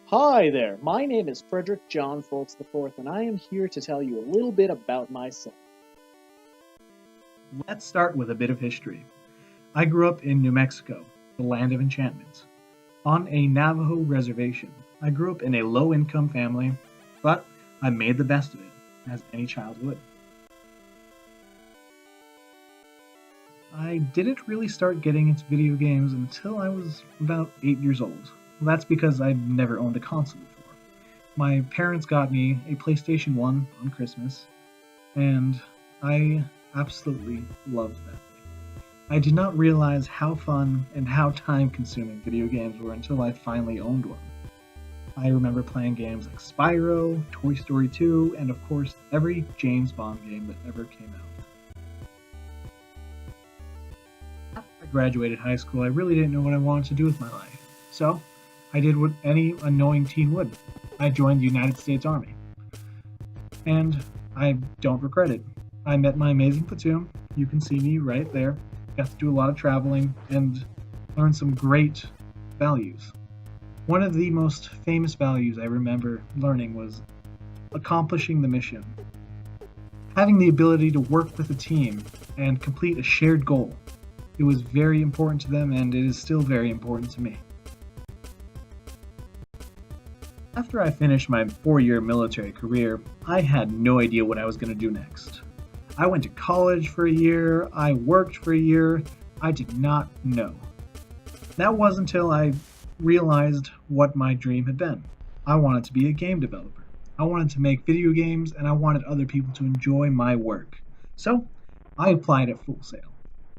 Hi there, my name is Frederick John Foltz IV, and I am here to tell you a little bit about myself. Let's start with a bit of history. I grew up in New Mexico, the land of enchantment, on a Navajo reservation. I grew up in a low income family, but I made the best of it, as any child would. I didn't really start getting into video games until I was about 8 years old. That's because I'd never owned a console before. My parents got me a PlayStation 1 on Christmas, and I absolutely loved that thing. I did not realize how fun and how time consuming video games were until I finally owned one. I remember playing games like Spyro, Toy Story 2, and of course every James Bond game that ever came out. After I graduated high school, I really didn't know what I wanted to do with my life. So, I did what any annoying teen would. I joined the United States Army. And I don't regret it. I met my amazing platoon. You can see me right there. Got to do a lot of traveling and learn some great values. One of the most famous values I remember learning was accomplishing the mission. Having the ability to work with a team and complete a shared goal. It was very important to them, and it is still very important to me. After I finished my 4-year military career, I had no idea what I was going to do next. I went to college for a year, I worked for a year, I did not know. That was until I realized what my dream had been. I wanted to be a game developer. I wanted to make video games, and I wanted other people to enjoy my work. So, I applied at Full Sail.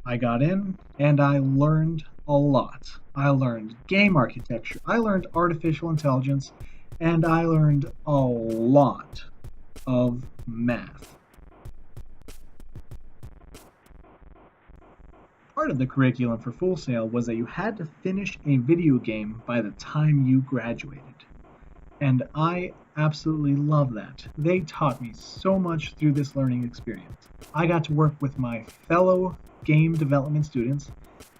I got in, and I learned a lot. I learned game architecture, I learned artificial intelligence, and I learned a lot of math. Part of the curriculum for Full Sail was that you had to finish a video game by the time you graduated. And I absolutely love that. They taught me so much through this learning experience. I got to work with my fellow game development students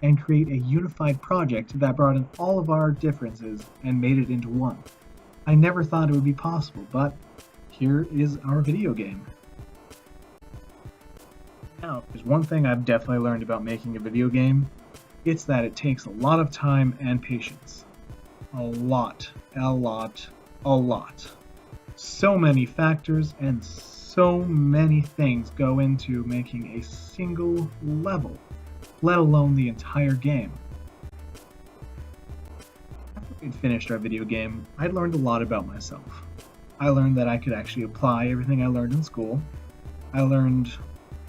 and create a unified project that brought in all of our differences and made it into one. I never thought it would be possible, but here is our video game. Now, there's one thing I've definitely learned about making a video game. It's that it takes a lot of time and patience. A lot, a lot, a lot. So many factors and so many things go into making a single level, let alone the entire game. After we'd finished our video game, I'd learned a lot about myself. I learned that I could actually apply everything I learned in school. I learned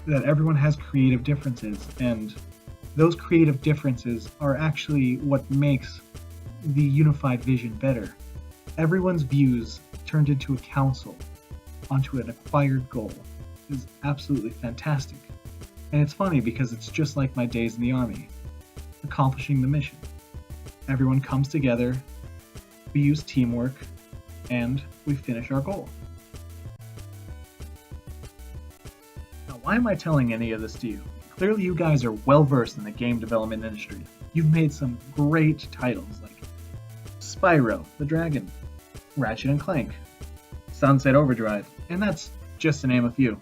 that everyone has creative differences, and those creative differences are actually what makes the unified vision better. Everyone's views turned into a council, onto an acquired goal, is absolutely fantastic. And it's funny because it's just like my days in the army, accomplishing the mission. Everyone comes together, we use teamwork, and we finish our goal. Now, why am I telling any of this to you? Clearly you guys are well versed in the game development industry. You've made some great titles like Spyro the Dragon, Ratchet and Clank, Sunset Overdrive, and that's just to name a few.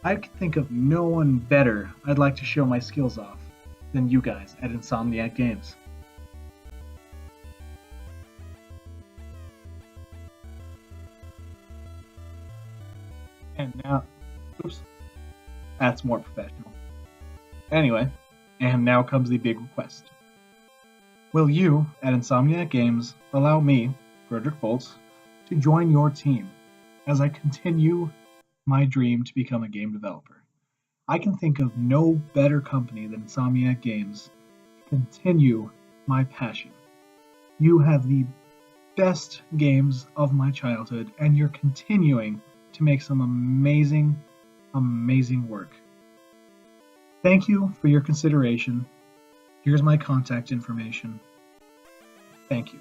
I can think of no one better I'd like to show my skills off than you guys at Insomniac Games. And now, oops, that's more professional. Anyway, and now comes the big request. Will you, at Insomniac Games, allow me, Frederick Foltz, to join your team as I continue my dream to become a game developer? I can think of no better company than Insomniac Games to continue my passion. You have the best games of my childhood, and you're continuing to make some amazing, amazing work. Thank you for your consideration. Here's my contact information. Thank you.